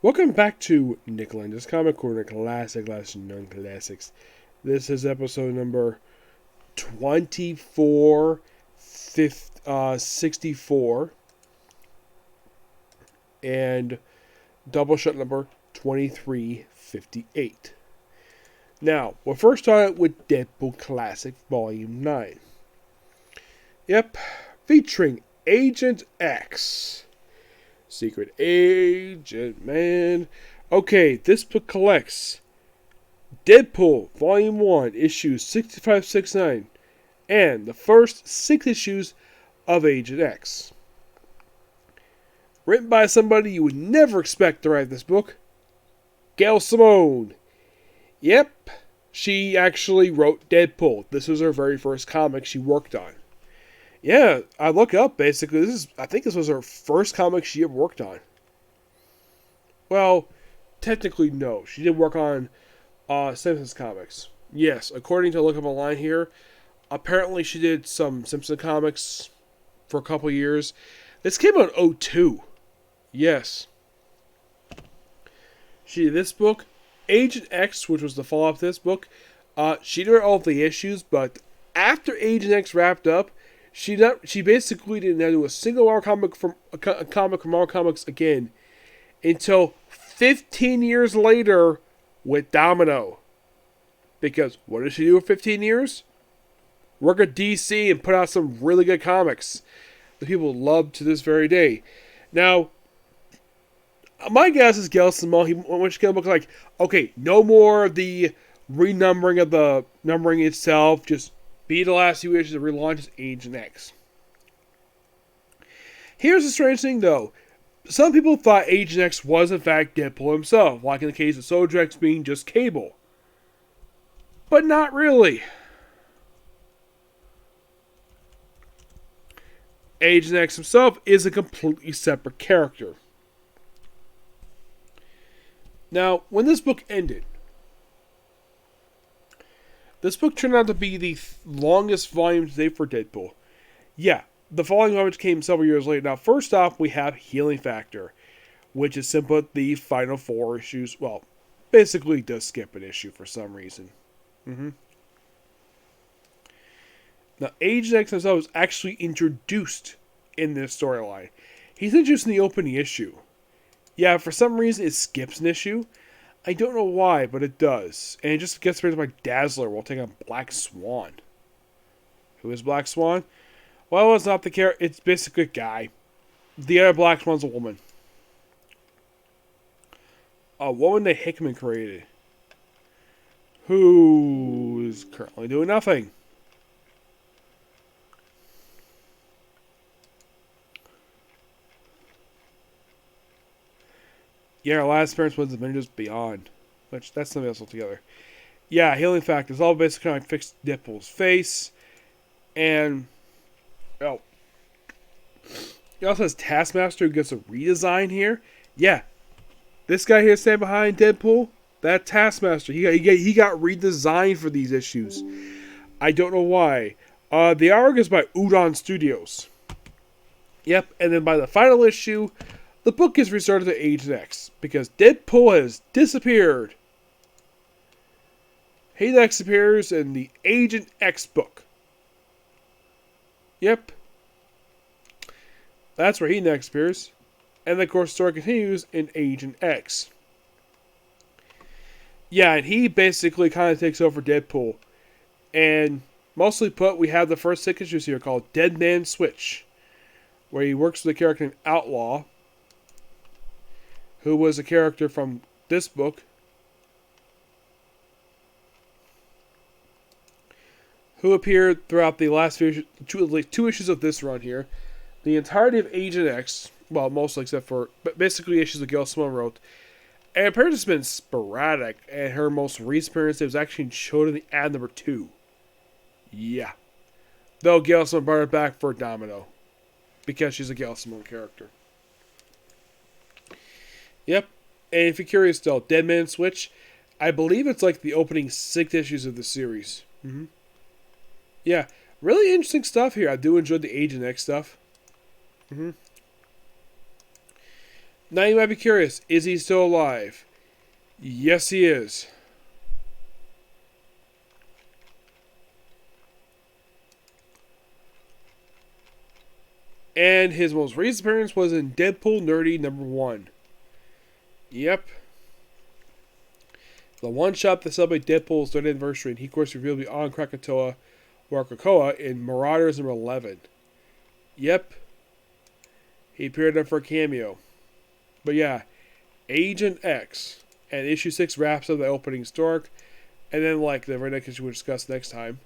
Welcome back to Nick Lenz Comic Corner Classic Non-Classics. This is episode number 2464 and Doubleshot number 2358. Now, we'll first start with Deadpool Classic Volume 9. Yep, featuring Agent X. Secret Agent, man. Okay, this book collects Deadpool Volume 1, issues 65-69, and the first 6 issues of Agent X. Written by somebody you would never expect to write this book, Gail Simone. Yep, she actually wrote Deadpool. This was her very first comic she worked on. Yeah, I look up, basically, I think this was her first comic she ever worked on. Well, technically, no. She did work on Simpsons comics. Yes, according to look up online here, apparently she did some Simpsons comics for a couple years. This came out in 2002. Yes. She did this book, Agent X, which was the follow-up to this book. She did all the issues, but after Agent X wrapped up, she basically didn't do a single comic from Marvel Comics again until 15 years later with Domino. Because what did she do for 15 years? Work at DC and put out some really good comics that people love to this very day. Now, my guess is Gail Simone, he went to book like, okay, no more of the renumbering of the numbering itself, just be the last few issues that relaunches Agent X. Here's the strange thing, though. Some people thought Agent X was, in fact, Deadpool himself, like in the case of Soldier X being just Cable. But not really. Agent X himself is a completely separate character. Now, when this book ended, this book turned out to be the longest volume to date for Deadpool. Yeah, the following volume came several years later. Now, first off, we have Healing Factor, which is simply the final 4 issues. Well, basically does skip an issue for some reason. Now, Agent X himself was actually introduced in this storyline. He's introduced in the opening issue. Yeah, for some reason it skips an issue. I don't know why, but it does. And it just gets rid of my Dazzler while taking on Black Swan. Who is Black Swan? Well, it's not the character. It's basically a guy. The other Black Swan's a woman. A woman that Hickman created. Who is currently doing nothing. Yeah, our last appearance was Avengers Beyond. Which, that's something else altogether. Yeah, Healing Factor is all basically kind of fixed Deadpool's face. And, oh. He also has Taskmaster who gets a redesign here. Yeah. This guy here standing behind Deadpool, that Taskmaster, he got redesigned for these issues. I don't know why. The artwork is by Udon Studios. Yep, and then by the final issue, the book is restarted to Agent X, because Deadpool has disappeared. Agent X appears in the Agent X book. Yep. That's where he next appears. And of course, the story continues in Agent X. Yeah, and he basically kind of takes over Deadpool. And mostly put, we have the first 6 issues here called Dead Man Switch, where he works with a character named Outlaw, who was a character from this book, who appeared throughout the last two issues of this run here. The entirety of Agent X, well, mostly except for, but basically issues that Gail Simone wrote, and apparently it's been sporadic, and her most recent appearance was actually showed in the ad number 2. Yeah. Though Gail Simone brought it back for Domino, because she's a Gail Simone character. Yep, and if you're curious still, Dead Man Switch, I believe it's like the opening 6 issues of the series. Yeah, really interesting stuff here. I do enjoy the Agent X stuff. Now you might be curious, is he still alive? Yes, he is. And his most recent appearance was in Deadpool Nerdy #1. Yep. The one shot that celebrated Deadpool's 3rd anniversary, and he, of course, revealed beyond Krakatoa or Krakoa in Marauders #11. Yep. He appeared there for a cameo. But yeah, Agent X. And issue 6 wraps up the opening story. And then, like, the very next issue we'll discuss next time.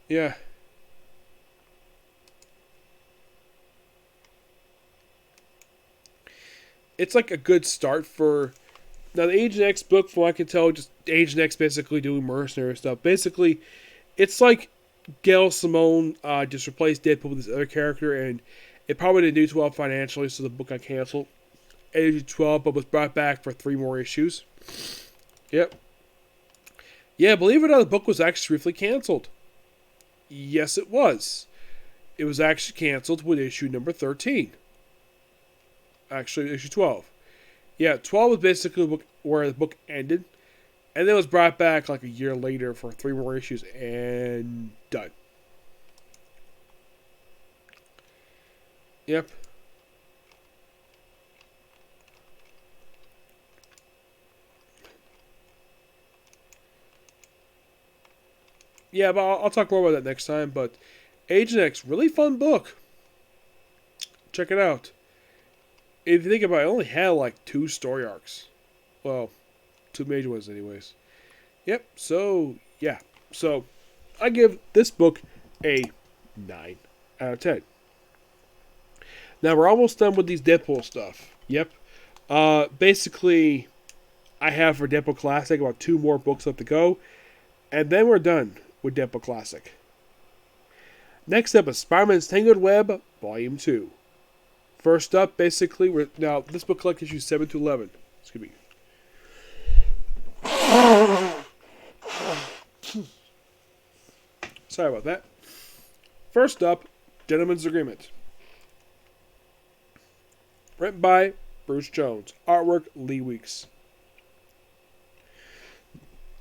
Yeah. It's like a good start for... Now, the Agent X book, from what I can tell, just Agent X basically doing mercenary stuff. Basically, it's like Gail Simone just replaced Deadpool with this other character, and it probably didn't do well financially, so the book got canceled. Issue 12, but was brought back for 3 more issues. Yep. Yeah, believe it or not, the book was actually briefly canceled. Yes, it was. It was actually canceled with issue number 13. Actually, issue 12. Yeah, 12 was basically the book where the book ended. And then it was brought back like a year later for 3 more issues and done. Yep. Yeah, but I'll talk more about that next time. But Agent X, really fun book. Check it out. If you think about it, I only had like 2 story arcs. Well, 2 major ones anyways. Yep, so, yeah. So, I give this book a 9 out of 10. Now, we're almost done with these Deadpool stuff. Yep. Basically, I have for Deadpool Classic about 2 more books left to go. And then we're done with Deadpool Classic. Next up is Spider-Man's Tangled Web, Volume 2. First up, basically, now this book collects issues 7 to 11. Excuse me. Sorry about that. First up, Gentleman's Agreement. Written by Bruce Jones. Artwork, Lee Weeks.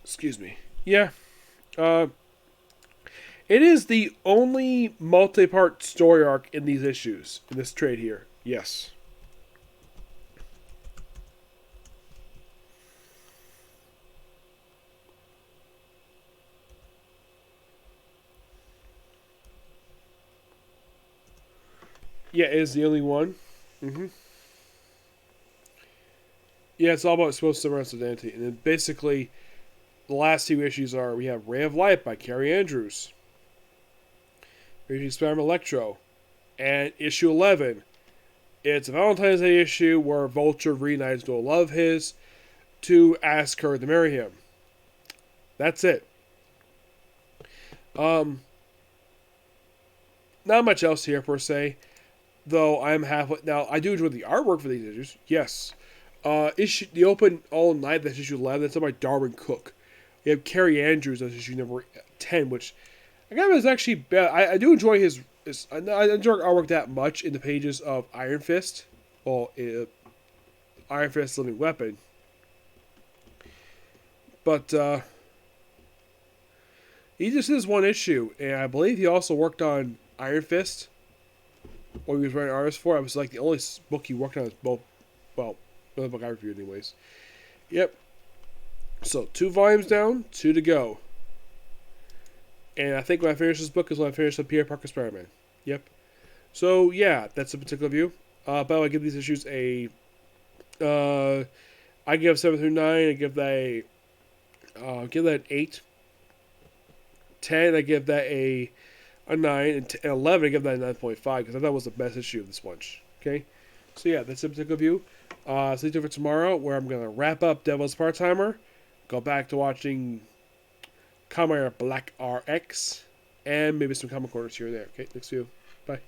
Excuse me. Yeah. It is the only multi-part story arc in these issues, in this trade here. Yes. Yeah, it is the only one. Mm-hmm. Yeah, it's all about supposed to surround identity. And then basically, the last 2 issues are, we have Ray of Light by Carrie Andrews. Spider-Man Electro. And issue 11. It's a Valentine's Day issue where Vulture reunites to a love his to ask her to marry him. That's it. Not much else here per se. Though I'm halfway. Now, I do enjoy the artwork for these issues. Yes. The open all night, that's issue 11. That's done by Darwin Cook. You have Carrie Andrews, that's issue number 10, which I guess is actually bad. I do enjoy his I enjoy artwork that much in the pages of Iron Fist. Well, Iron Fist Living Weapon. But he just did one issue, and I believe he also worked on Iron Fist. What he was writing artists for. I was like the only book he worked on is both. Well, the book I reviewed, anyways. Yep. So 2 volumes down, 2 to go. And I think when I finish this book is when I finish the Peter Parker Spider-Man. Yep. So yeah, that's a particular view. But I give these issues a. I give 7 through 9. I give that an 8. 10. I give that a 9, and 11. I give that a 9.5 because I thought it was the best issue of this bunch. Okay. So yeah, that's a particular view. Stay tuned for tomorrow, where I'm gonna wrap up Devil's Part-Timer, go back to watching Kamen Rider Black RX, and maybe some comic corners here and there. Okay, next view. Bye.